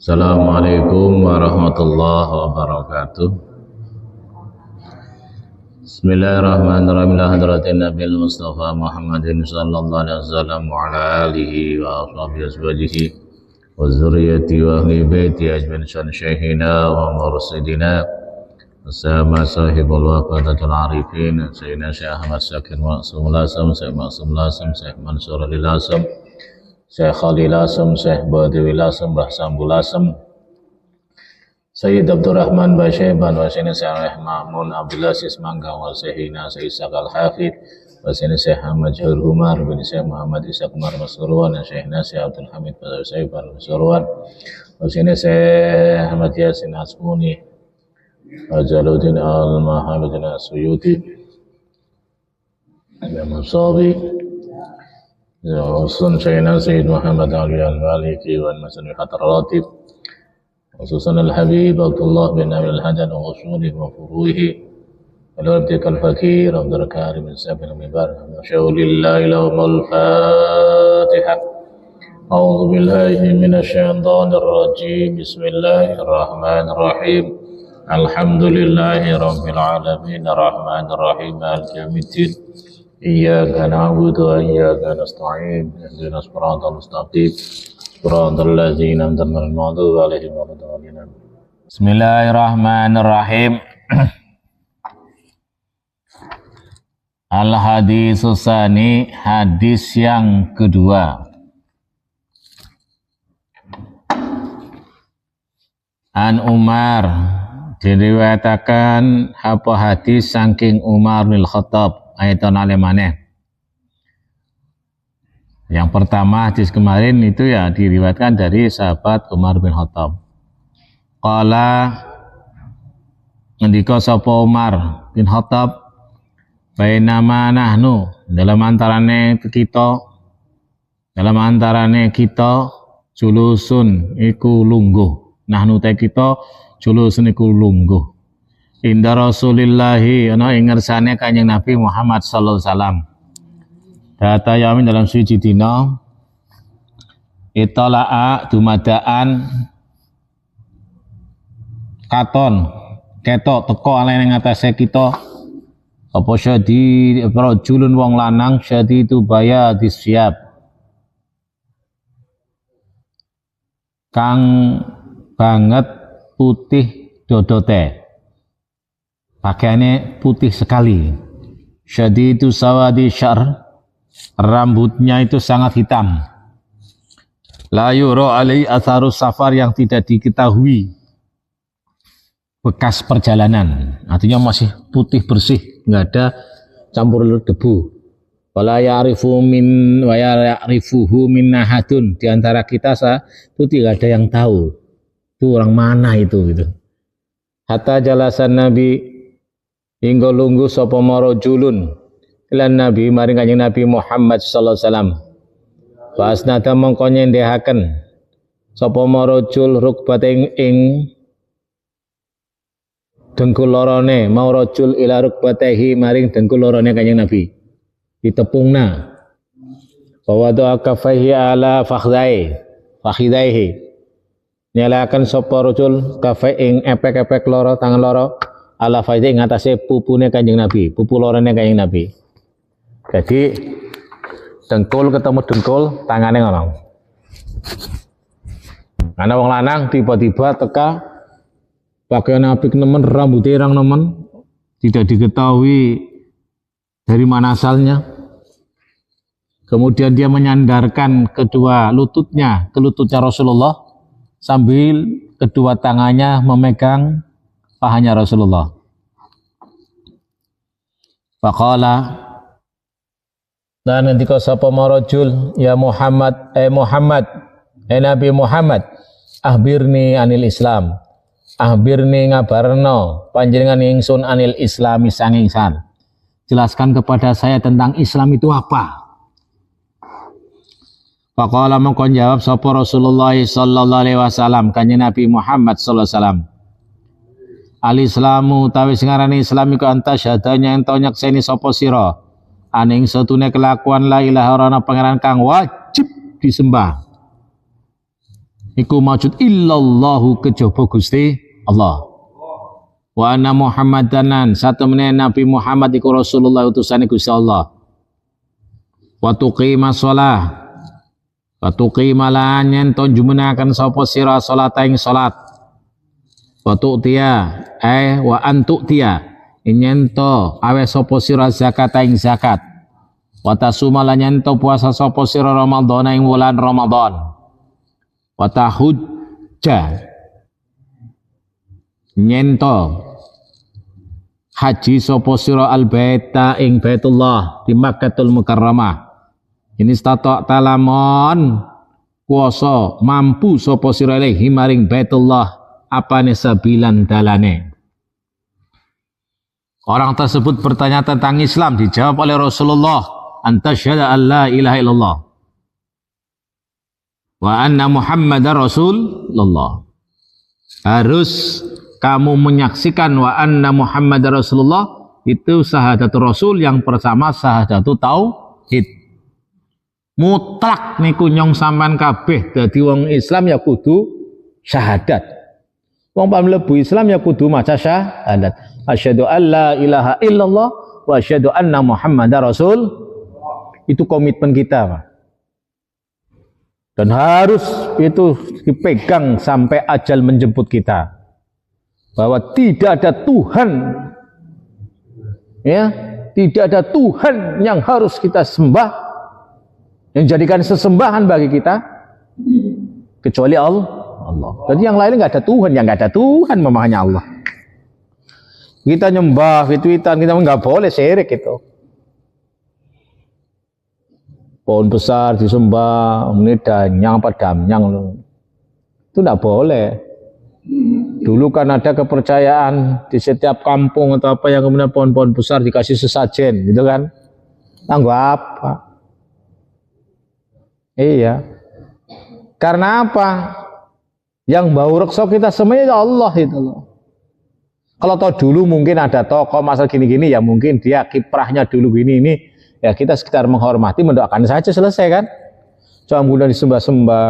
Assalamualaikum warahmatullahi wabarakatuh. Bismillahirrahmanirrahim. Hadratin Nabil Mustafa Muhammadin sallallahu alaihi wasallam wa ala alihi wa ashabihi azwajihi wa dzurriyyati wa ahli baiti ajmain syekhina wa mursidina sama sahibul waqadatul arifin sayyidina Syekh Ahmad Syakir Ma'sum Lasam Syekh Ma'sum Lasam Syekh Mansur Lasam Syekh Khalil Lasam, Syekh Badawi Lasam, Mbah Sambul Lasam, Sayyid Abdurrahman Basyaiban, Wasyina Syekh Ma'mun Abdul Aziz Manggang, Wasyina Syekh Ishaq Al-Hafid, Wasyina Syekh Ahmad Jahur Humar, bin Syekh Muhammad Ishaq Umar Masurwan, Syekh Nasir Abdul Hamid Basyaiban Masurwan, Wasyina Syekh Ahmad Yasin Asmuni, Jaluddin Al-Mahamudin As-Suyuti, Imam Sabi, خصوصا شيخنا سيد محمد علي المالكي والمسلم خطر الراتب خصوصا الحبيب عبد الله بن أبي الحجن وأصوله وفروعه والوردك الفقير عبد الكريم بن سابر المبارك نشأ لله لهم الفاتحة أعوذ بالله من الشيطان الرجيم بسم الله الرحمن الرحيم الحمد لله رب العالمين الرحمن الرحيم مالك يوم الدين إياك نعبد وإياك نستعين اهدنا الصراط المستقيم صراط الذين أنعمت عليهم غير المغضوب عليهم ولا الضالين. Bismillahirrahmanirrahim. Al-Hadis Tsani, hadis yang kedua. An Umar, diriwayatakan apa hadis saking Umar bin Khattab. Ayatan alemane. Yang pertama hadis kemarin itu ya diriwayatkan dari sahabat Umar bin Khattab. Qala ngendika sapa Umar bin Khattab, bainama nahnu dalam antarane kita julusun iku lungguh. Nahnu te kita julusun iku lungguh. Inda Rasulillahi ana ing ngersane Kanjeng Nabi Muhammad sallallahu alaihi wasallam. Data yamin dalam suci dina itala'a dumadaan katon ketok teko ana ing atase kita apa syadi rajulun wong lanang syadi itu baya disiap kang banget putih dodote. Pakaiannya putih sekali. Syadidu sawadi syar, rambutnya itu sangat hitam. La yura alai atharus safar, yang tidak diketahui bekas perjalanan. Artinya masih putih bersih, nggak ada campur debu. Wala ya'rifuhu min ahadun, di antara kita itu tidak ada yang tahu itu orang mana itu gitu. Hatta jalasan Nabi hingga lungguh sapa marajulun lan Nabi maring Kanjeng Nabi Muhammad sallallahu alaihi wasallam. Fa asnada mongko nyendehaken sapa marajul rukbate ing dengkul lorone marajul ila rukbatehi maring dengkul lorone Kanjeng Nabi. Ditepungna. Wa wada'a kafaihi ala fakhidaihi. Nyalakan sapa rajul kafai ing epek-epek loro tangan loro ala faida ing atase pupune Kanjeng Nabi, pupu lorone Kanjeng Nabi. Jadi dengkul ketemu dengkul, tangane ngono. Ana wong lanang tiba-tiba teka pakaian apik nemen, rambutnya irang nemen, tidak diketahui dari mana asalnya. Kemudian dia menyandarkan kedua lututnya ke lututnya Rasulullah sambil kedua tangannya memegang pahanya Rasulullah. Faqala, dan nanti kau sapa marajul ya Muhammad Nabi Muhammad, ahbirni anil Islam, ahbirni ngabarno panjenengan ingsun anil Islami sang ingsan, jelaskan kepada saya tentang Islam itu apa. Faqala mongko jawab sapa Rasulullah sallallahu alaihi wasallam, Kanjeng Nabi Muhammad sallallahu alaihi wasallam, al-Islamu tawi sing aran Islam iku anta syahadanya ento nyakseni sapa sira aning setune kelakuan la ilaha ora ana pangeran kang wajib disembah iku maujud illallahu kejaba Gusti Allah. Wa anna Muhammadanan satu meneh Nabi Muhammad iku Rasulullah utusane Gusti Allah. Wa tuqimas shalah wa tuqimalan yen to jumenaken sapa sira salat ing salat. Wa tu'tiya wa antu'tiya yen to awe sapa sira zakat ing zakat. Wa tasumalan yen to puasa sapa sira Ramadan ing wulan Ramadan. Wa tahujja nyento haji sapa sira al-baita ing Baitullah di Makkatul Mukarramah. Ini statok talamon kuasa mampu sapa sira ilahi maring Baitullah apane sabilan dalane. Orang tersebut bertanya tentang Islam, dijawab oleh Rasulullah, antasyhada an la ilaha illallah wa anna Muhammadar Rasulullah. Harus kamu menyaksikan wa anna Muhammad Rasulullah itu syahadatul Rasul yang pertama syahadatul tauhid. Mutlak niku nyong sampean kabeh dadi wong Islam ya kudu syahadat. Wong pamlebu Islam ya kudu maca syahadat. Asyhadu alla ilaha illallah wa asyhadu anna Muhammadar Rasul. Itu komitmen kita, Pak. Dan harus itu dipegang sampai ajal menjemput kita. Bahwa tidak ada Tuhan, ya, tidak ada Tuhan yang harus kita sembah, yang jadikan sesembahan bagi kita, kecuali Allah. Jadi yang lain nggak ada Tuhan, yang nggak ada Tuhan memangnya Allah. Kita nyembah, fitwitan, kita nggak boleh syirik itu. Pohon besar disembah, ini danyang apa damnyang itu nggak boleh. Dulu kan ada kepercayaan di setiap kampung atau apa yang kemudian pohon-pohon besar dikasih sesajen, gitu kan? Tangguh apa? Iya. Karena apa? Yang bau reksa kita semuanya Allah itu loh. Kalau tahu dulu mungkin ada tokoh masalah gini-gini ya mungkin dia kiprahnya dulu gini ini ya kita sekitar menghormati mendoakan saja selesai kan? Cuma kemudian disembah-sembah.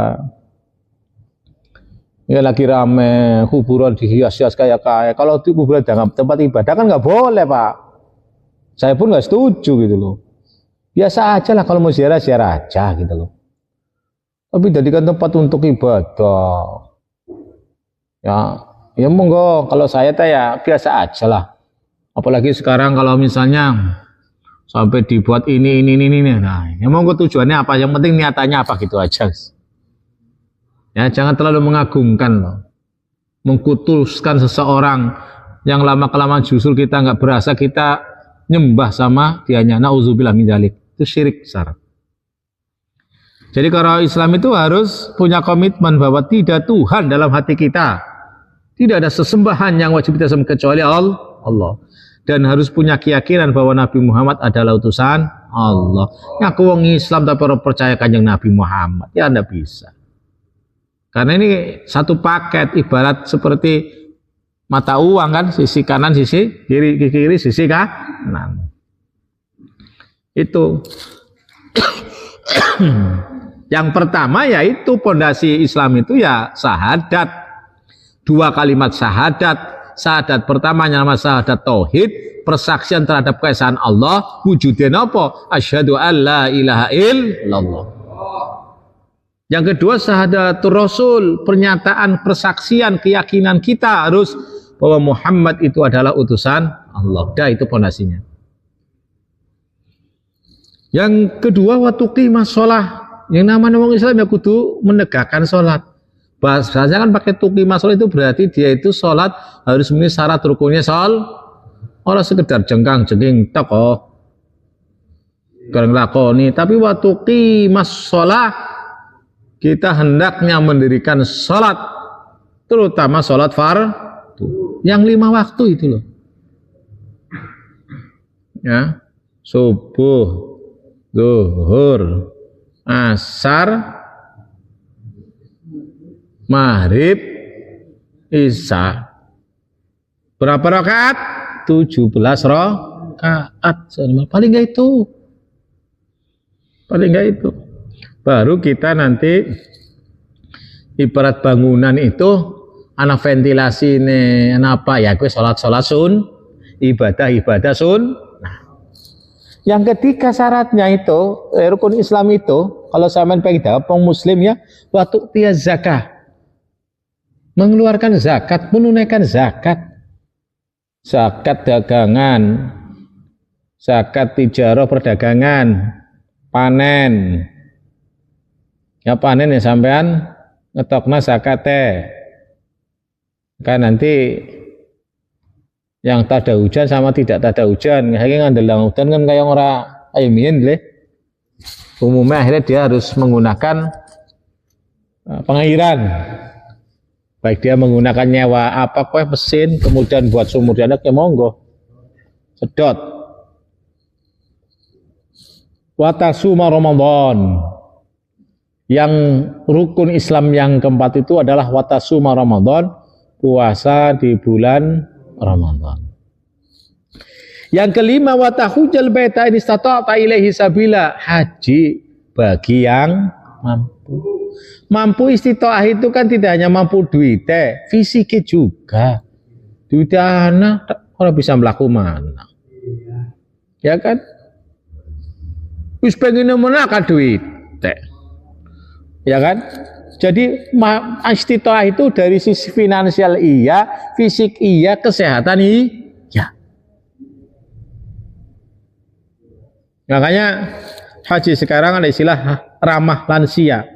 Ya lagi rame, kuburan dihias-hias kayak. Kalau di kuburan dianggap tempat ibadah kan nggak boleh, Pak. Saya pun nggak setuju gitu loh. Biasa aja lah kalau mau ziarah aja gitu loh. Tapi jadikan tempat untuk ibadah. Ya monggo. Kalau saya ya biasa aja lah. Apalagi sekarang kalau misalnya sampai dibuat ini. Nah, ya monggo tujuannya apa? Yang penting niatannya apa gitu aja. Ya, jangan terlalu mengagungkan loh. Mengkutuskan seseorang yang lama-kelamaan justru kita nggak berasa kita nyembah sama dianya. Nauzubillah min dzalik. Itu syirik besar. Jadi kalau Islam itu harus punya komitmen bahwa tidak Tuhan dalam hati kita. Tidak ada sesembahan yang wajib kita sembah kecuali Allah. Dan harus punya keyakinan bahwa Nabi Muhammad adalah utusan Allah. Ngaku wong Islam tapi orang percaya kanjeng Nabi Muhammad. Ya Anda bisa. Karena ini satu paket ibarat seperti mata uang kan, sisi kanan, sisi kiri, sisi kanan. Itu. Yang pertama yaitu pondasi Islam itu ya syahadat. 2 kalimat syahadat. Syahadat pertama nama syahadat tauhid, persaksian terhadap keesaan Allah, wujudnya apa? Asyhadu an la ilaha illallah. Yang kedua syahadatul Rasul, pernyataan persaksian keyakinan kita harus bahwa Muhammad itu adalah utusan Allah. Dah itu pondasinya. Yang kedua watuqimah sholah. Yang namanya orang Islam ya kudu menegakkan sholat. Bahasanya kan pakai tuqimah sholat itu berarti dia itu sholat harus memenuhi syarat rukunnya sholat. Orang sekedar jengkang-jengking tokoh. Kareng lakoni. Tapi watuqimah sholah kita hendaknya mendirikan sholat, terutama sholat fardu, yang 5 waktu itu loh, ya, subuh, zuhur, asar, maghrib, isya. Berapa rakaat? 17 rakaat. Paling nggak itu. Baru kita nanti Ibarat bangunan itu ana ventilasi ne apa ya kue sholat sun, ibadah sun. Nah, yang ketiga syaratnya itu rukun Islam itu kalau sampean pengen dapung muslim ya waktu dia zakah, mengeluarkan zakat, menunaikan zakat, zakat dagangan, zakat tijarah perdagangan, panen, ya panen ya sampean ngetokna zakate. Kan nanti yang tak ada hujan sama tidak ada hujan, akhirnya ngandel hujan kan kayak orang aymin le. Umumnya akhirnya dia harus menggunakan pengairan. Baik dia menggunakan nyewa apa kue mesin, kemudian buat sumur dia ke monggo. Sedot. Watasuma Ramadan. Yang rukun Islam yang keempat itu adalah watasuma Ramadan, puasa di bulan Ramadan. Yang kelima watahujal baita in istata'ta ilaihi sabila, haji bagi yang mampu. Mampu istita'ah itu kan tidak hanya mampu duitnya, fisiknya juga. Duitnya anak orang bisa melaku mana. Ya kan? Wis pengen menakan duit. Ya kan? Jadi istita'ah itu dari sisi finansial iya, fisik iya, kesehatan iya. Makanya haji sekarang ada istilah ramah lansia.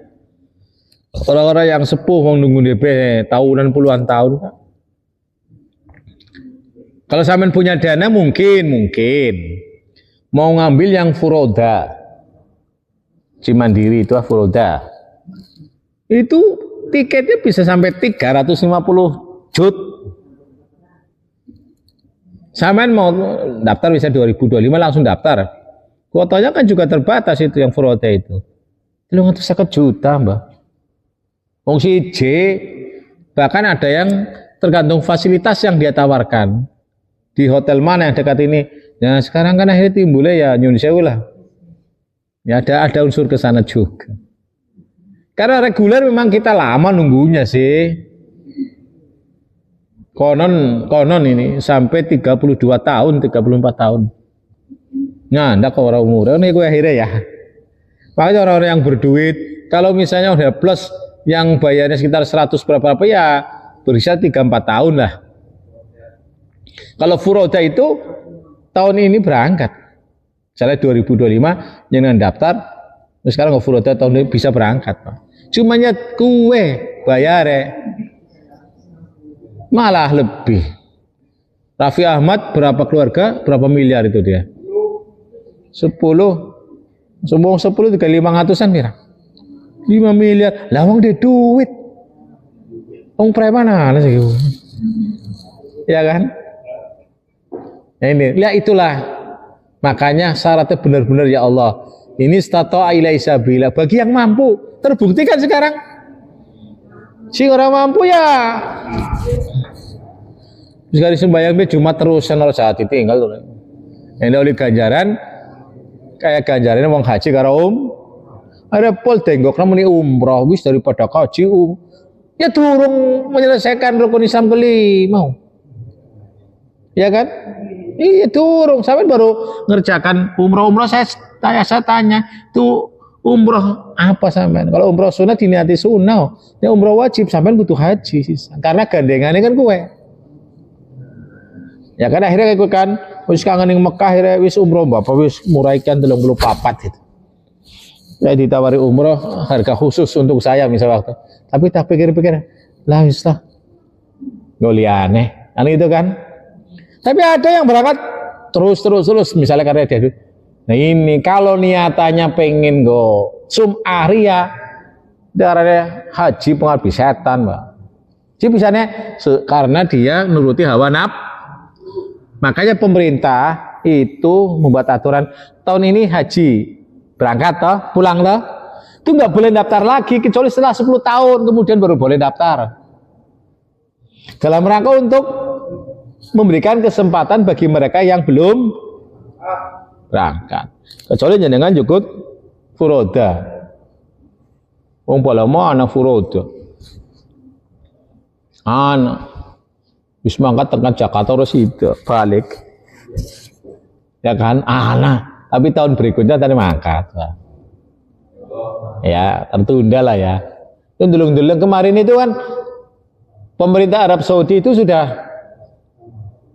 Orang-orang yang sepuh mau nunggu DP tahunan puluhan tahun. Kalau sampean punya dana mungkin mau ngambil yang furoda, Cimandiri itu furoda. Itu tiketnya bisa sampai 350 jut. Sampean mau daftar bisa 2025 langsung daftar. Kuotanya kan juga terbatas itu yang furoda itu. 350 juta, Mbak. Wong J, bahkan ada yang tergantung fasilitas yang dia tawarkan. Di hotel mana yang dekat ini? Nah, sekarang kan akhirnya timbulnya ya nyun sewu lah. Ya ada unsur ke sana juga. Karena reguler memang kita lama nunggunya sih. Konon ini sampai 32 tahun, 34 tahun. Nah, ndak orang umur. Ini gue akhirnya ya. Makanya orang-orang yang berduit, kalau misalnya udah plus yang bayarnya sekitar 100 berapa ya berusia 3-4 tahun lah. Kalau furoda itu tahun ini berangkat. Misalnya 2025 jangan daftar, sekarang nggak furoda tahun ini bisa berangkat, Pak. Cumanya kue bayar malah lebih. Raffi Ahmad berapa keluarga, berapa miliar itu dia? 10 juga 500-an kira. 5 miliar. Lah wong dia duit. Wong preman ana sih. Ya kan? Nah ini, lihat itulah. Makanya syaratnya benar-benar ya Allah. Ini stato'a ilai sabila bagi yang mampu. Terbukti kan sekarang. Si orang mampu ya. Sekali sembahyang dia cuma terus senol saat ditinggal tuh. Yang oleh ganjaran kayak ganjaran wong haji karo ada pol tenggok namanya umroh wis daripada haji ya turun menyelesaikan rukun Islam kelima. Ya kan? Iya turun sampai baru ngerjakan umroh saya tanya tuh umroh apa sampean? Kalau umroh sunnah diniati sunnah, ya umroh wajib sampean butuh haji karena gandengannya kan kue. Ya kan akhirnya kayak kan wis kangen ning Mekah akhirnya wis umroh bapak wis muraikan 34 gitu. Saya ditawari umroh harga khusus untuk saya misal waktu. Tapi tak pikir-pikir lah wis lah. Goliane. Kan itu kan. Tapi ada yang berangkat terus misalnya karena dia. Nah ini kalau niatannya pengen go sum'aria darahnya haji pengabdi setan, Mbak. Jadi misalnya karena dia nuruti hawa nafsu. Makanya pemerintah itu membuat aturan tahun ini haji berangkat toh, pulang toh, itu nggak boleh daftar lagi kecuali setelah 10 tahun kemudian baru boleh daftar. Dalam rangka untuk memberikan kesempatan bagi mereka yang belum berangkat. Kecuali jenengan cukup furoda. Wong pala mau anak furoda. Wis mangkat tekan Jakarta terus itu balik. Ya kan? Tapi tahun berikutnya tadi mangkat. Ya, tertunda lah ya. Itu dulung-dulung kemarin itu kan pemerintah Arab Saudi itu sudah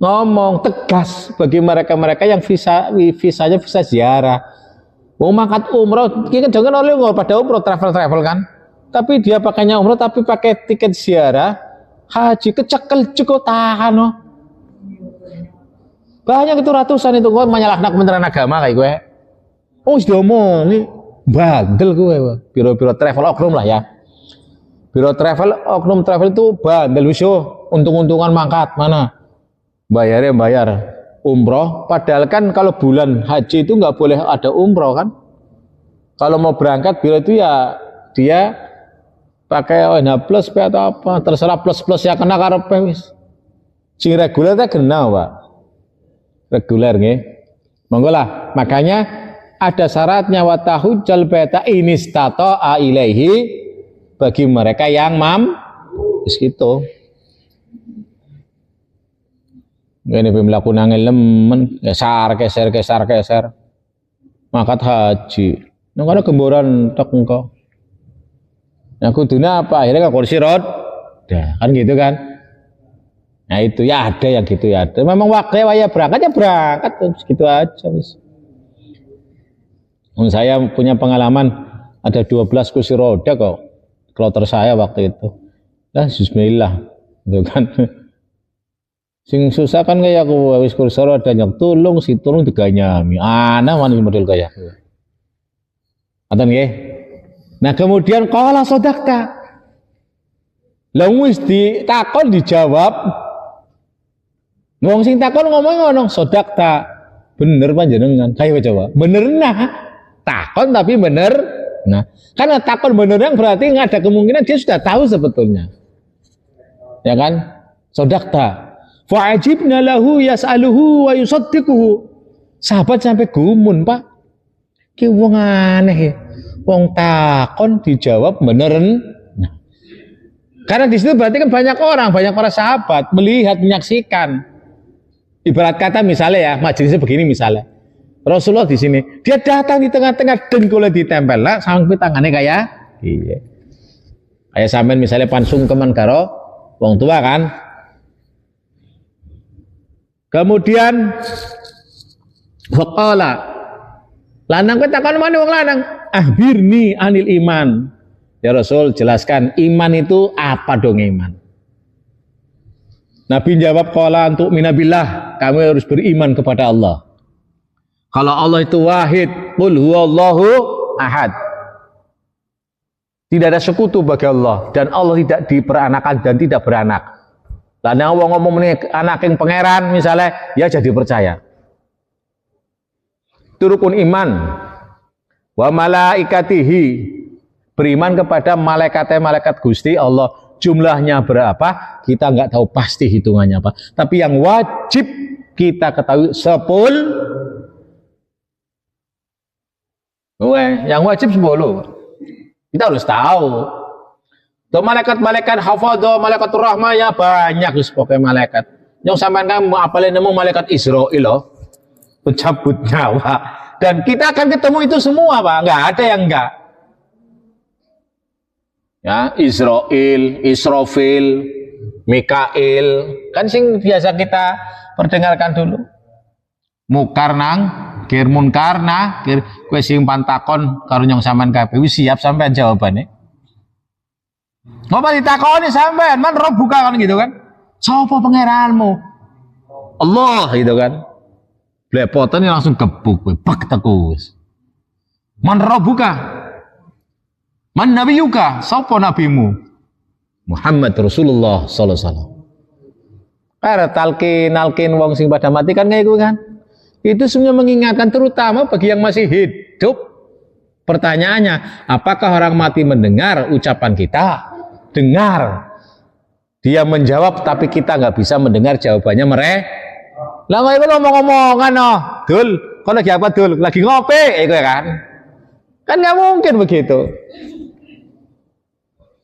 ngomong tegas bagi mereka-mereka yang visanya visa ziarah. Mau mangkat umroh, kita jangan oleh pada umroh travel kan. Tapi dia pakainya umroh tapi pakai tiket ziarah, haji kecekel cukup tahan loh. Banyak itu ratusan itu gue menyalahkan Kementerian Agama kayak gue. Oh sudah omong ini bandel gue. Biro-biro travel oknum lah ya. Biro travel oknum travel itu bandel wisyo. Untung-untungan mangkat mana? Bayarnya bayar umroh. Padahal kan kalau bulan haji itu nggak boleh ada umroh kan? Kalau mau berangkat biro itu ya dia pakai ONH plus atau apa terserah plus ya kena karepe wis. Sing reguler teh kena Pak. Reguler nggih. Monggo lah. Makanya ada syaratnya wa tahujjal baita inistata'a ilaihi bagi mereka yang wis gitu. Ngene pemlaku nangel lemen geser. Mangkat haji. Nang kana gemboran tek engko. Nah kuduna apa? Akhirnya ke kursi roda, kan gitu kan? Nah itu ya ada yang gitu ya ada. Memang waktunya ya berangkat gitu aja. Saya punya pengalaman ada 12 kursi roda kok. Kloter saya waktu itu. Nah bismillah, gitu kan? Sing susah kan kayak aku wis kursi roda nyok tulung si tulung diganyami. Ana manis model kayak. Aten nggih? Nah kemudian qala sodakta. Lah wis ditakon dijawab. Wong sing takon ngomong ngono, sodakta. Bener panjenengan. Kayak coba. Bener nah. Takon tapi bener. Nah, karena takon bener yang berarti nggak ada kemungkinan dia sudah tahu sebetulnya. Ya kan? Sodakta. Fa'ajibna lahu yas'aluhu wa yusaddiquhu. Sahabat sampai gumun, Pak. Ki wong aneh ya. Wong takon dijawab beneran. Nah, karena di situ berarti kan banyak para sahabat melihat, menyaksikan. Ibarat kata misalnya ya, majelisnya begini misalnya. Rasulullah di sini, dia datang di tengah-tengah dan kalau ditempel lah sampai tangannya kayak iya. Kayak sampean misalnya pansung keman karo wong tua kan. Kemudian waqala lanang kowe takon mana wong lanang? Ahbirni anil iman. Ya Rasul jelaskan iman itu apa dong iman? Nabi jawab qala untuk minabillah, kamu harus beriman kepada Allah. Kalau Allah itu wahid, qul huwallahu ahad. Tidak ada sekutu bagi Allah dan Allah tidak diperanakan dan tidak beranak. Lah nek wong ngomong anak yang pangeran misalnya, ya jadi percaya. Itu rukun iman. Wa malaikatihi, beriman kepada malaikat Gusti Allah. Jumlahnya berapa kita nggak tahu pasti hitungannya apa, tapi yang wajib kita ketahui 10. Yang wajib 10 kita harus tahu. Tuh malaikat hafadha, malaikatur rahmah ya banyak wis pokoknya malaikat. Yang sampean kamu apalin nemu malaikat Israil loh, pencabut nyawa. Dan kita akan ketemu itu semua, Pak. Enggak ada yang enggak. Ya, Israfil, Mikail, kan sing biasa kita perdengarkan dulu. Kir munkar kowe sing pantakon karo nyong sampean kabeh wis siap sampean jawabane. Ngopo ditakoni sampean, man robuka kan gitu kan. Sapa pangeranmu? Allah gitu kan. Blepotan langsung gebuk, bak tekus. Man robuka? Man nabiyuka? Sapa nabimu? Muhammad Rasulullah sallallahu alaihi wasallam. Para talqin wong sing pada mati kan kayak gue kan. Itu semuanya mengingatkan terutama bagi yang masih hidup. Pertanyaannya, apakah orang mati mendengar ucapan kita? Dengar. Dia menjawab tapi kita nggak bisa mendengar jawabannya mereka. Lah kok ngomong-ngomongan oh. Dul, kok lagi apa Dul? Lagi ngopi kan? Kan nggak mungkin begitu.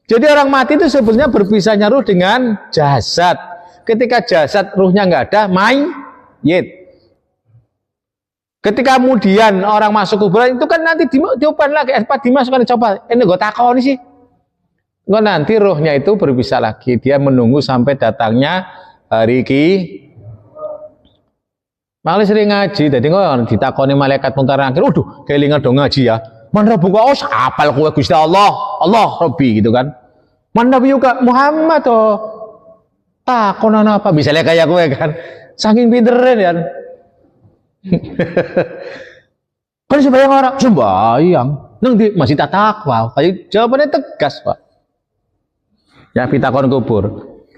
Jadi orang mati itu sebenarnya berpisahnya ruh dengan jasad. Ketika jasad ruhnya nggak ada, mayit. Ketika kemudian orang masuk kuburan itu kan nanti diopan lagi, dimasukkan coba. Ini gue takoni sih. Nggak, nanti rohnya itu berpisah lagi. Dia menunggu sampai datangnya hari malah sering ngaji. Jadi nggak ditakoni malaikat mungkar nakir. Waduh, kelingan dong ngaji ya. Mana buka apal kowe Gusti Allah, Allah Rabbi gitu kan. Mana juga Muhammad oh. Takonan apa misalnya kayak kowe kan. Saking pinterin ya. Kan sembahyang orang sembahyang. Nang di masih tak takwa. Kayak jawabannya tegas, Pak. Ya pitakon kubur.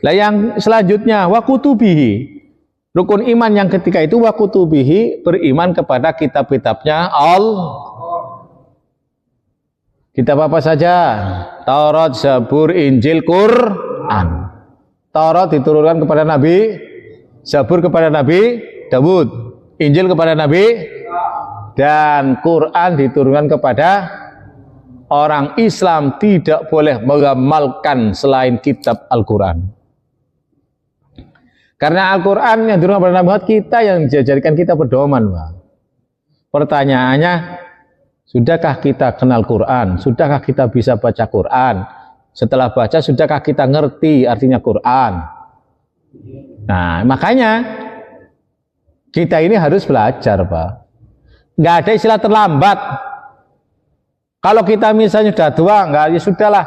Lah yang selanjutnya wakutubihi. Rukun iman yang ketiga itu wakutubihi, beriman kepada kitab-kitabnya Allah. Kitab apa saja? Taurat, Zabur, Injil, Quran. Taurat diturunkan kepada Nabi, Zabur kepada Nabi Daud, Injil kepada Nabi, dan Quran diturunkan kepada orang Islam. Tidak boleh mengamalkan selain kitab Al-Quran. Karena Al-Quran yang diturunkan kepada Nabi Muhammad, kita yang dijadikan kita pedoman, Pak. Pertanyaannya, sudahkah kita kenal Quran? Sudahkah kita bisa baca Quran? Setelah baca, sudahkah kita ngerti artinya Quran? Nah, makanya kita ini harus belajar, Pak. Nggak ada istilah terlambat. Kalau kita misalnya sudah tua, nggak, ya sudahlah.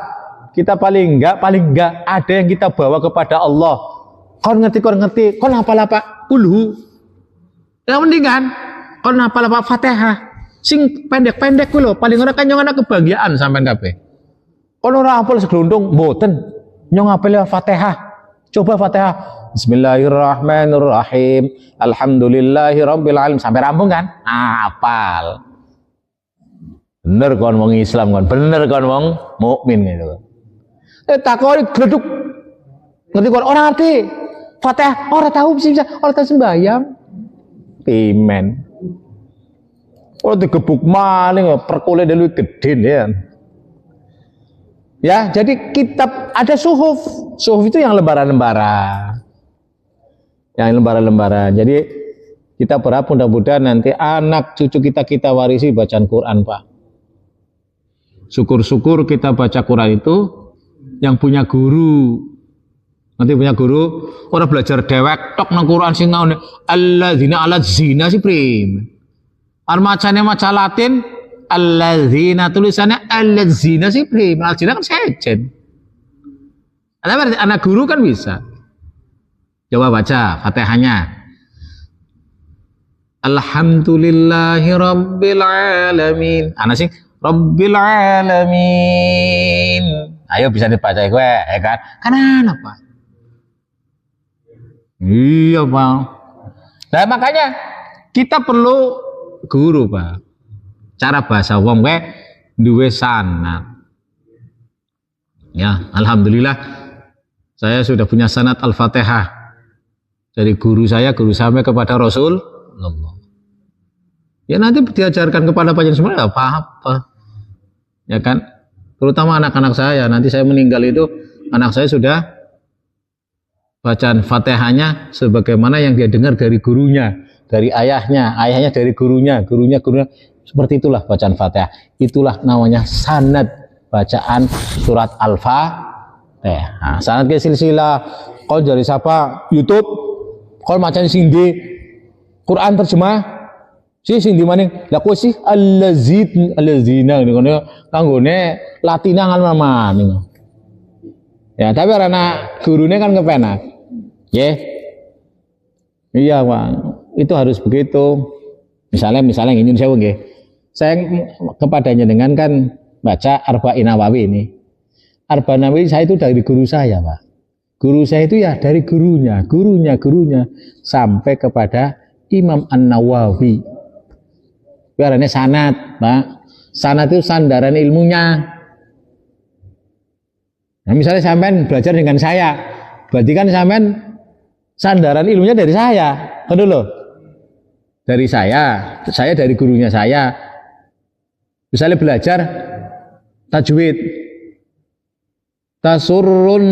Kita paling enggak ada yang kita bawa kepada Allah. Kau ngerti, kau apa-apa kulhu. Yang penting kan, kau apa-apa Fatihah. Sing pendek-pendek ku lho, paling ora kan nyong ana kebahagiaan sampean kabeh. Ono ora apal seglundung mboten. Nyong apal Fatihah. Coba Fatihah. Bismillahirrahmanirrahim. Alhamdulillahirabbil alamin. Sampai rampung kan? Apal. Bener kon wong Islam kon, bener kon wong mukmin gitu. Takoni gleduk. Ngerti kon ora ngerti. Fatihah ora tahu bisa, ora tahu sembahyang. Pimen. Oh digebuk maling, perkulit dulu gede ya. Ya, jadi kitab ada suhuf. Suhuf itu yang lembaran-lembaran. Yang lembaran-lembaran. Jadi kita berharap mudah-mudahan nanti anak cucu kita warisi bacaan Quran, Pak. Syukur-syukur kita baca Quran itu yang punya guru. Nanti punya guru, orang belajar dewek tok nang Quran sing ngaune alladzina ala zina si prim. Armacane maca Latin alladzina, tulisannya alladzina si prim. Alladzina kan sejen. Ada berarti anak guru kan bisa. Coba baca Fatihahnya. Alhamdulillahi rabbil alamin. Ana sing rabbil alamin. Ayo bisa dibaca gue, ya kan? Kanan apa? Iya, Pak. Nah, makanya kita perlu guru, Pak. Cara bahasa wong we duwe sanad. Ya, alhamdulillah saya sudah punya sanad Al-Fatihah dari guru saya kepada Rasulullah. Ya nanti diajarkan kepada panjenengan semua enggak apa-apa. Ya kan? Terutama anak-anak saya, nanti saya meninggal itu anak saya sudah bacaan Fatihahnya sebagaimana yang dia dengar dari gurunya, dari ayahnya dari gurunya. Seperti itulah bacaan Fatihah. Itulah namanya sanad bacaan surat Al-Fatihah. Sanad ke silsilah. Kau dari siapa? YouTube. Kau macam sing di Quran terjemah. Sing di maning. Lah kowe sih allazina ngono kanggone Latina ngal maning. Ya, tapi karena gurunya kan kepenak. Ya. Iya, Pak. Itu harus begitu. Misalnya ingin saya nggih. Saya kepadanya dengan kan baca Arba'in Nawawi ini. Arba'in Nawawi saya itu dari guru saya, Pak. Guru saya itu ya dari gurunya sampai kepada Imam An-Nawawi. Biarane sanad, Pak. Sanad itu sandaran ilmunya. Nah, misalnya sampean belajar dengan saya, berarti kan sampean sandaran ilmunya dari saya, kan dulu. Dari saya dari gurunya saya. Misalnya belajar tajwid, tasurrun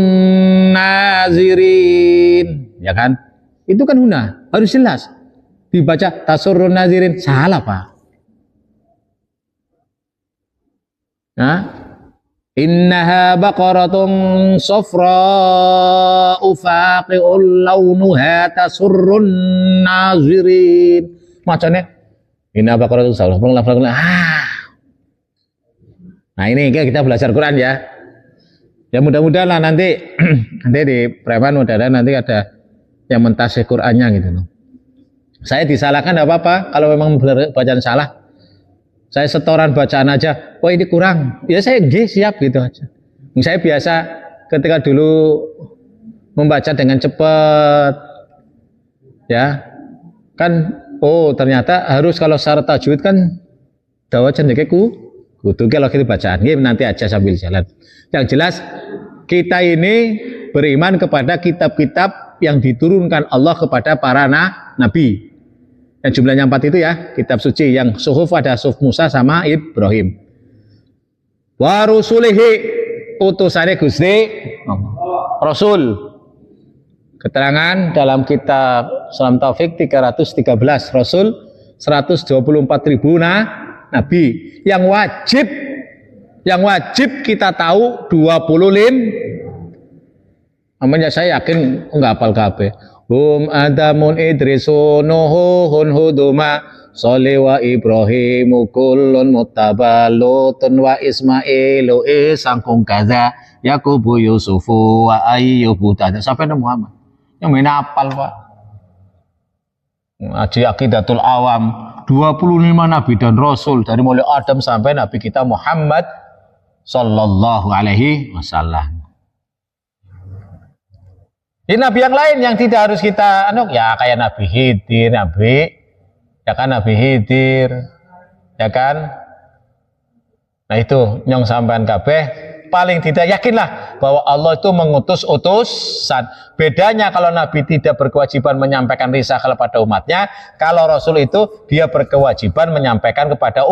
nazirin, ya kan? Itu kan huna, harus jelas. Dibaca tasurrun nazirin, salah Pak. Nah, innaha baqaratun safra'u faqi'ul launuha tasurrun nazirin. Macamnya innaha baqaratun safra'u. Nah ini kita belajar Quran ya. Ya mudah-mudahan lah nanti di preman mudah-mudahan nanti ada yang mentasih Qurannya gitu loh. Saya disalahkan tidak apa-apa kalau memang bacaan salah. Saya setoran bacaan aja, wah ini kurang. Ya saya siap gitu aja. Saya biasa ketika dulu membaca dengan cepat, ya kan. Oh ternyata harus kalau syarat tajwid kan dawa cendekeku. Kudu kalau kita bacaan nanti aja sambil jalan. Yang jelas kita ini beriman kepada kitab-kitab yang diturunkan Allah kepada para nabi. Yang jumlahnya 4 itu ya, kitab suci. Yang suhuf ada suhuf Musa sama Ibrahim. Wa rusulihi, utusannya Gusti Rasul. Keterangan dalam kitab Salam Taufik 313 Rasul, 124.000 nabi. Yang wajib kita tahu 25. Namanya saya yakin enggak hafal kabeh. Adamun Idrisu Nuhun Huduma Sholih wa Ibrahimu kullun muttabalutun wa Ismailu sangkung kaza Yakubu Yusufu wa Ayyubu tadi sampai Muhammad. Yang main hafal Pak. Aji Aqidatul Awam 25 nabi dan rasul dari mulai Adam sampai nabi kita Muhammad sallallahu alaihi wasallam. Ini nabi yang lain yang tidak harus kita ya kayak Nabi Khidir, Nabi Khidir, ya kan? Nah itu nyong sampean kabeh paling tidak yakinlah bahwa Allah itu mengutus utusan. Bedanya kalau Nabi tidak berkewajiban menyampaikan risalah kepada umatnya, kalau Rasul itu dia berkewajiban menyampaikan kepada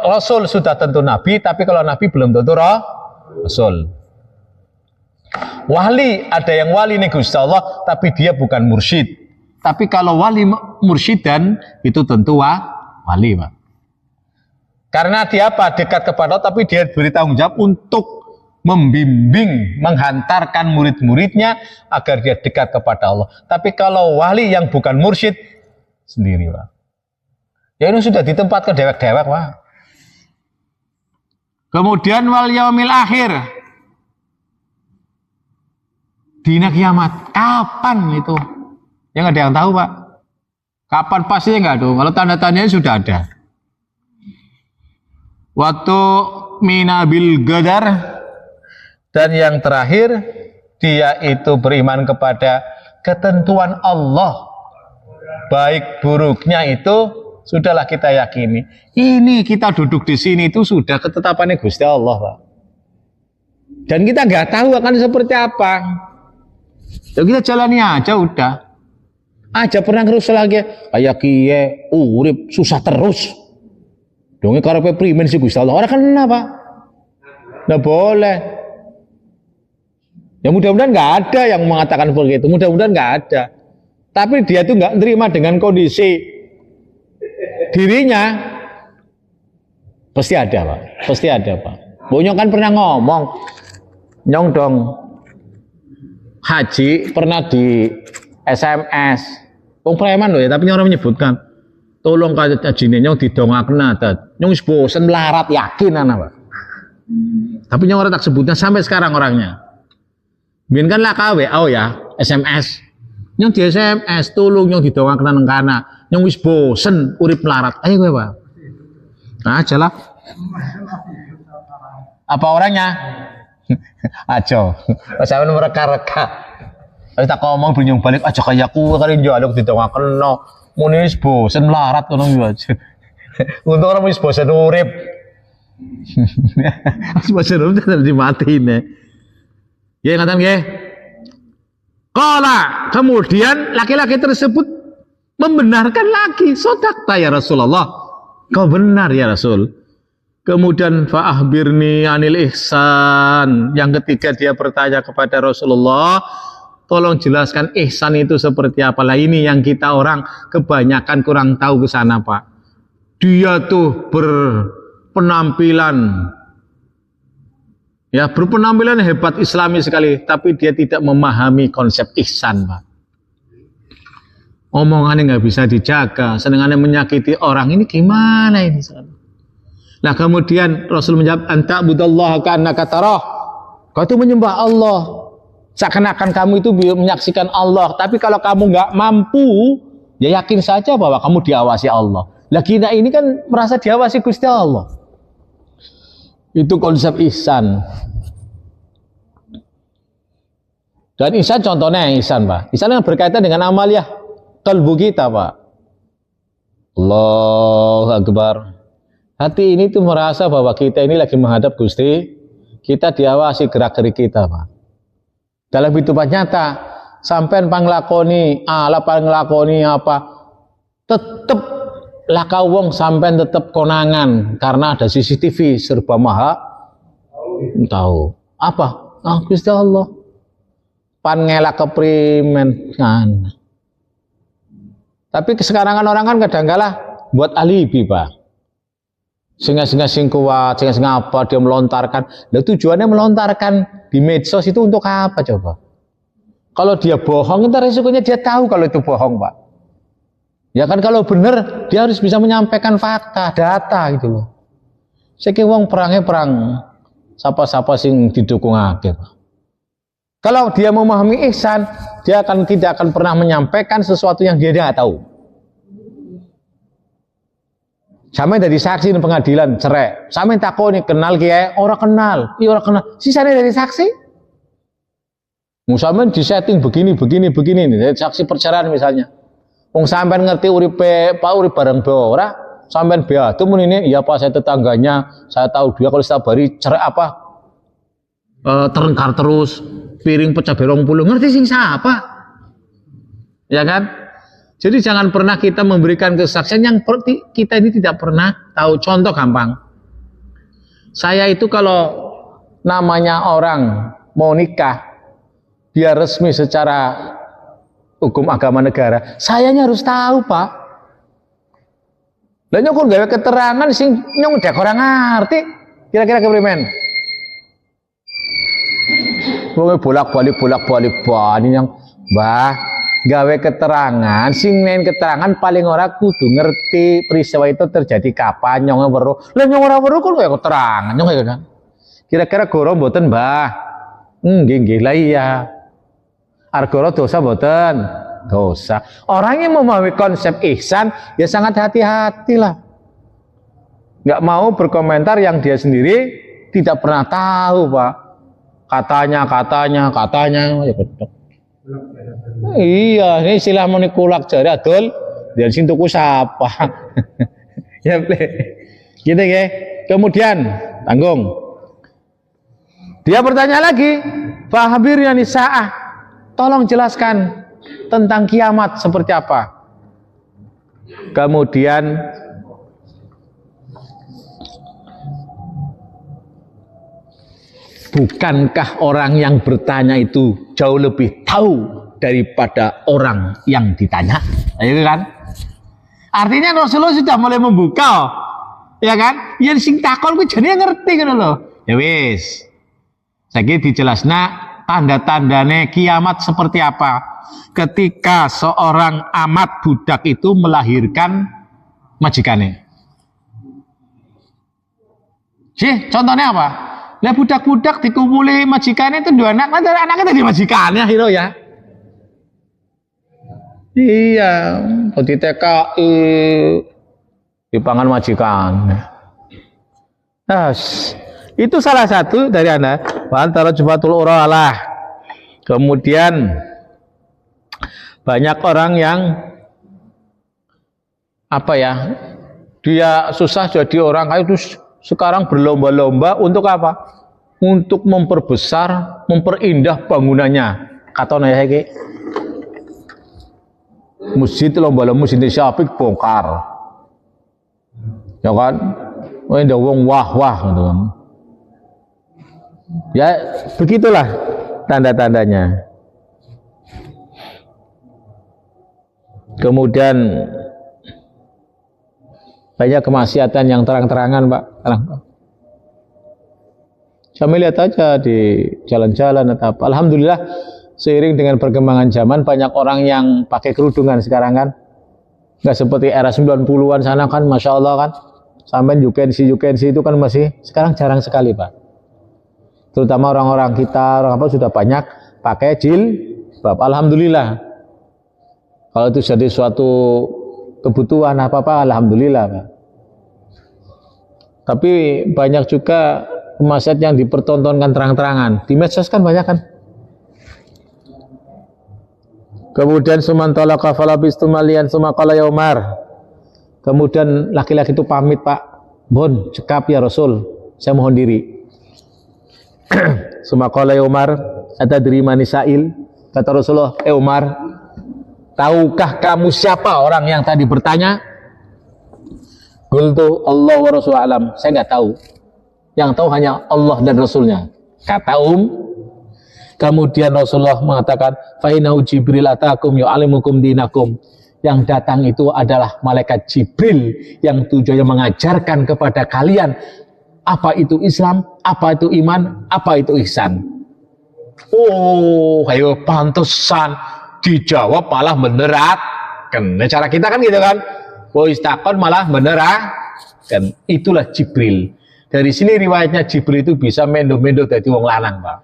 Rasul sudah tentu Nabi, tapi kalau Nabi belum tentu Rasul. Wali, ada yang wali nih Gusti Allah, tapi dia bukan mursyid. Tapi kalau wali mursyidan itu tentu wali Pak. Karena dia apa? Dekat kepada Allah, tapi dia beri tanggung jawab untuk membimbing, menghantarkan murid-muridnya agar dia dekat kepada Allah. Tapi kalau wali yang bukan mursyid sendiri Pak. Ya ini sudah ditempatkan dewek-dewek Pak. Kemudian wal yaumil akhir. Dina kiamat, kapan itu? Yang ada yang tahu Pak. Kapan pastinya nggak tahu. Kalau tanda-tandanya sudah ada. Waktu minabil gadar, dan yang terakhir dia itu beriman kepada ketentuan Allah. Baik buruknya itu sudahlah kita yakini. Ini kita duduk di sini itu sudah ketetapannya Gusti Allah Pak. Dan kita nggak tahu akan seperti apa. Ya kita jalani aja udah. Aja pernah ngerus lagi kayak kiye urip susah terus. Dongnya karepe primen sih Gusti Allah. Ora kena Pak. Nggak boleh. Ya mudah-mudahan nggak ada yang mengatakan begitu. Mudah-mudahan nggak ada. Tapi dia tuh nggak terima dengan kondisi dirinya. Pasti ada Pak. Pasti ada Pak. Bonyong kan pernah ngomong. Nyong dong. Haji pernah di SMS, wong preman loh ya, tapi orang menyebutkan, tolong haji nyong didongakna, nyong wis bosen melarat yakin Pak. Tapi nyong orang tak sebutnya sampai sekarang orangnya. Biar kan lah KW, ya SMS, nyong di SMS, tolong nyong didongakna nengkana, nyong wis bosen urip melarat, ayo gue Pak. Nah aja lah. Apa orangnya? Ajo, saya mereka-reka. Tapi tak ngomong bernyung balik aja kayak aku kali njaluk didongakno. Muni wis bosen melarat ngono aja. Untuk orang wis bosen urip. Wis bosen urip tetep dimatine. Ya ngatan nggih. Qala, kemudian laki-laki tersebut membenarkan lagi, sodakta ya Rasulullah. Kau benar ya Rasul. Kemudian fa'ahbirni anil ihsan. Yang ketiga dia bertanya kepada Rasulullah, tolong jelaskan ihsan itu seperti apa. Lah ini yang kita orang kebanyakan kurang tahu ke sana, Pak. Dia tuh berpenampilan hebat islami sekali, tapi dia tidak memahami konsep ihsan, Pak. Omongannya nggak bisa dijaga, senengannya menyakiti orang, ini gimana ini? Nah kemudian Rasul menjawab, anta budallaha ka'annaka tarah. Kau itu menyembah Allah seakan-akan kamu itu menyaksikan Allah. Tapi kalau kamu nggak mampu, ya yakin saja bahwa kamu diawasi Allah. Lah kita ini kan merasa diawasi Gusti Allah. Itu konsep ihsan. Dan ihsan contohnya ihsan, Pak. Ihsan yang berkaitan dengan amaliyah kalbu kita, Pak. Allahu Akbar. Hati ini tuh merasa bahwa kita ini lagi menghadap Gusti, kita diawasi gerak-gerik kita, Pak. Dalam kehidupan nyata, sampai panglakoni apa, tetep laka wong sampai tetep konangan karena ada CCTV serba maha tahu. Apa? Gusti Allah. Pan ngelak keprimen kan. Tapi sekarang orang kan kadang-kala buat alibi, Pak. Sehingga sing kuat, sehingga apa dia melontarkan. Lah tujuannya melontarkan di medsos itu untuk apa coba? Kalau dia bohong, entar resikonya dia tahu kalau itu bohong, Pak. Ya kan kalau benar dia harus bisa menyampaikan fakta, data gitu loh. Saiki wong perangnya perang sapa-sapa sing didukung akeh, Pak. Kalau dia memahami ihsan, dia tidak akan pernah menyampaikan sesuatu yang dia tidak tahu. Sampai dari saksi di pengadilan cerai, sampai takoni kenal kiai, orang kenal, iya orang kenal. Sisanya dari saksi, musamen di setting begini nih, dari saksi perceraian misalnya. Wong sampean ngerti uripe Pak urip bareng be ora, sampean be atuh mun ini, iya Pak saya tetangganya, saya tahu dia kalau setiap hari cerai apa, terengkar terus, piring pecah berong puluh, ngerti sing siapa? Ya kan? Jadi jangan pernah kita memberikan kesaksian yang kita ini tidak pernah tahu. Contoh gampang. Saya itu kalau namanya orang mau nikah, dia resmi secara hukum agama negara, sayanya harus tahu, Pak. Lah nyokor gawe keterangan sing nyong udah kurang ngerti. Kira-kira keprimen? Wong bolak-balik bani yang Mbah gawe keterangan, sing nen keterangan paling ora kudu ngerti peristiwa itu terjadi kapan, nyong weruh. Lah nyong ora weruh kok gawe keterangan, nyong ya kan. Kira-kira goro mboten, Mbah? Nggih lah iya. Argoro dosa mboten? Dosa. Orang yang memahami konsep ihsan ya sangat hati-hatilah. Nggak mau berkomentar yang dia sendiri tidak pernah tahu, Pak. Katanya ya betul. Iya, ini istilah muni kulak jari adol, dan sing tuku sapa. Ya, gitu ya. Kemudian tanggung. Dia bertanya lagi, "Fahbirni nisa'ah." Tolong jelaskan tentang kiamat seperti apa. Kemudian bukankah orang yang bertanya itu jauh lebih tahu daripada orang yang ditanya? Ayo kan? Artinya Rasulullah sudah mulai membuka, ya kan? Yang sing takon ku jenenge ngerti ngono lho. Ya wis. Saiki dijelasna tanda-tandane kiamat seperti apa? Ketika seorang amat budak itu melahirkan majikane. Contohnya apa? Lah budak-budak dikumpuli majikane itu dua anak, nanti anaknya tadi majikannya hiro ya. Iya, di TKI dipangan majikan. Nah, itu salah satu dari Anda. Antara Jumatul Uralah. Kemudian banyak orang yang apa ya? Dia susah jadi orang kaya itu sekarang berlomba-lomba untuk apa? Untuk memperbesar, memperindah bangunannya. Katanya ya iki. Masjid lomba-lomba masjid Syafik bongkar. Ya kan? Ada wong wah gitu kan. Ya begitulah tanda-tandanya. Kemudian banyak kemaksiatan yang terang-terangan, Pak. Kami lihat aja di jalan-jalan atau apa. Alhamdulillah seiring dengan perkembangan zaman banyak orang yang pakai kerudungan sekarang kan. Nggak seperti era 90-an sana kan, Masya Allah kan. Sampai UKNC itu kan masih sekarang jarang sekali, Pak. Terutama orang-orang kita, orang apa sudah banyak pakai jilbab. Alhamdulillah. Kalau itu jadi suatu kebutuhan apa-apa, alhamdulillah, Pak. Tapi banyak juga kemaksiatan yang dipertontonkan terang-terangan. Di medsos kan banyak kan. Kemudian sumantala kafala bistumalian sumakala yaumar. Kemudian laki-laki itu pamit, Pak. Bon, cekap ya Rasul, saya mohon diri. Sumakala yaumar, atadri manisail. Kata Rasulullah, Umar, tahukah kamu siapa orang yang tadi bertanya? Qultu Allah wa Rasul alam. Saya nggak tahu. Yang tahu hanya Allah dan Rasulnya. Kata Kemudian Rasulullah mengatakan, fa innahu Jibril atakum yu'allimukum dinakum. Yang datang itu adalah malaikat Jibril yang tujuannya mengajarkan kepada kalian apa itu Islam, apa itu iman, apa itu ihsan. Oh, ayo pantesan dijawab malah meneratkan. Nah, cara kita kan gitu kan. Istakon malah meneratkan. Itulah Jibril. Dari sini riwayatnya Jibril itu bisa mendo-mendo dari wong lanang, Pak.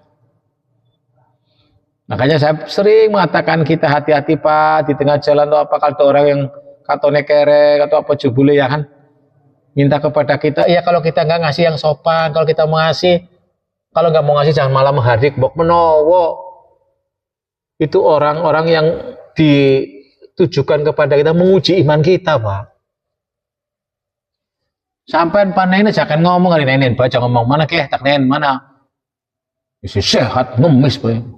Makanya saya sering mengatakan kita hati-hati, Pak, di tengah jalan atau apa kalau ada orang yang katone kerek atau apa jebule ya kan minta kepada kita, ya kalau kita nggak ngasih yang sopan, kalau kita mau ngasih, kalau nggak mau ngasih jangan malah menghardik bok menowo. Itu orang-orang yang ditujukan kepada kita menguji iman kita, Pak. Sampai panen aja kan ngomong kali nenen baca ngomong mana keh tak nen mana isi sehat ngemis, Pak.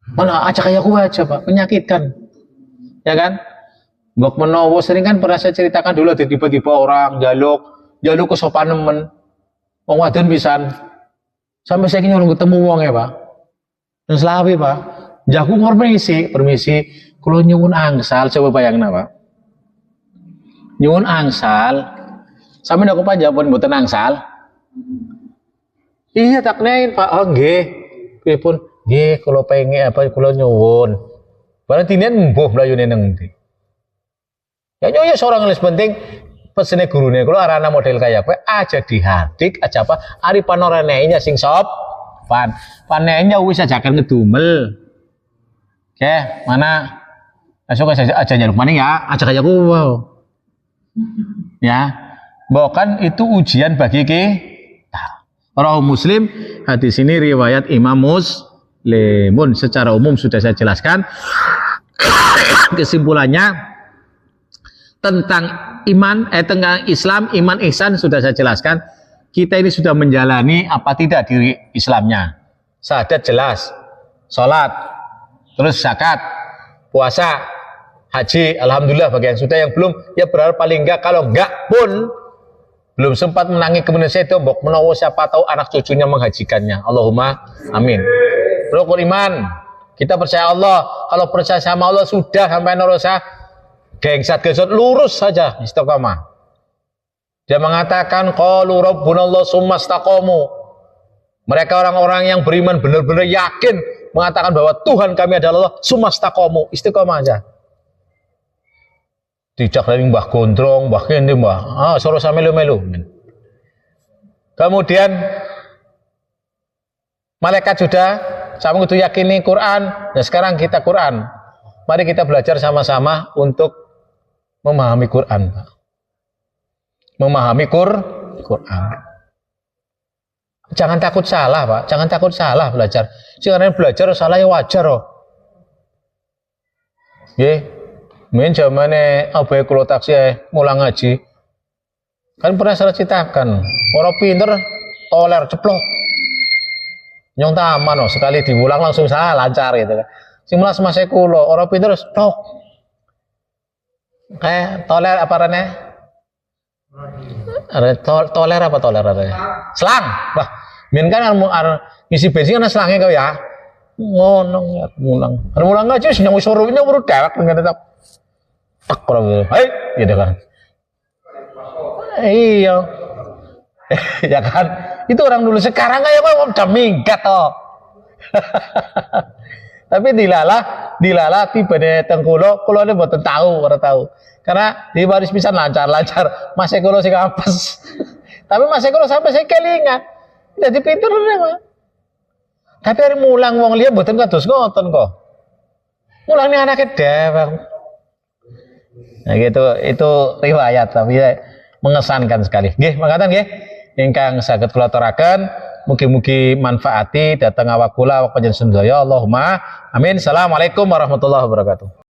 Mana aja kayak aku aja, Pak, menyakitkan, ya kan? Mbok menowo sering kan pernah saya ceritakan dulu, tiba-tiba orang jaluk kesopan nemen, wong wadon pisan, sampai saya nyuruh ketemu wong ya, Pak, yang selawi, Pak, jago permisi, kalau nyuwun angsal, coba bayangin Pak, nyuwun angsal, sampai aku panjang pun mboten angsal, iya tak nein, Pak, oh nggih, pun nggih, kalau pengen apa kalau nyuwun. Barang tinian mbuh mlayune nang ndi. Ya nyonya seorang les penting pesene gurune kalau arana model kayak kowe aja dihadik aja apa ari panoranenya sing sop panenya wis ajakan ngedumel. Oke, mana esuk aja nyaluk maning ya, aja kayak wow. Ya. Bahkan itu ujian bagi kita. Rawi Muslim, hadis ini riwayat Imam Muslim. Secara umum sudah saya jelaskan. Kesimpulannya tentang tentang Islam, iman, ihsan sudah saya jelaskan. Kita ini sudah menjalani apa tidak diri Islamnya. Syahadat jelas, sholat, terus zakat, puasa, haji, alhamdulillah bagi yang sudah, yang belum ya berharap paling enggak, kalau enggak pun belum sempat menangi kemudian saya itu mbok menawa siapa tahu anak cucunya menghajikannya. Allahumma amin. Rukun iman, kita percaya Allah. Kalau percaya sama Allah sudah sampai norosa gengsat lurus saja istiqamah. Dia mengatakan qalu rabbunallah summa istaqamu. Mereka orang-orang yang beriman benar-benar yakin mengatakan bahwa Tuhan kami adalah Allah, summa istaqamu, istiqamah aja. Dijak dari Mbah Gondrong, Mbah Kende, Mbah soro melu-melu. Kemudian malaikat sudah sama itu yakini Quran. Nah sekarang kita Quran. Mari kita belajar sama-sama untuk memahami Quran, Pak. Memahami Quran. Jangan takut salah, Pak. Jangan takut salah belajar. Jangan belajar salah ya wajar, oh. Nggih. Mungkin zamane abahe kula taksih mulang ngaji. Kan pernah saya ceritakan, orang pinter toler ceplok. Nyong taman oh, sekali diulang langsung salah lancar gitu kan. Sing melas mase kula, orang pinter tok. Kayak toler apa rene? Toler apa toler arek? Selang. Wah, min kan ngisi bensin ana selange kau ya. Ngono ya mulang. Mulang aja sing wis suruhnya baru dewek dengan tetap. Tak ora. Hei, gitu kan. Iya. Ya kan? Itu orang dulu, sekarang kayak apa udah minggat toh. Tapi dilalah tiba di tengkulo ini buatan tahu, orang tahu. Karena di baris pisan lancar. Masih kulo sing apes. Tapi masih kulo sampai saya kelingan. Jadi pintu mah. Tapi hari mulang wong liya mboten kados ngoten kok. Mulang ini anaknya dewek. Nah gitu, itu riwayat tapi ya, mengesankan sekali. Nggih, mangkatan nggih. Ingkang saged kula aturaken, mugi-mugi manfaati dhateng awak kula awak panjenengan sedaya. Allahumma amin. Assalamualaikum warahmatullahi wabarakatuh.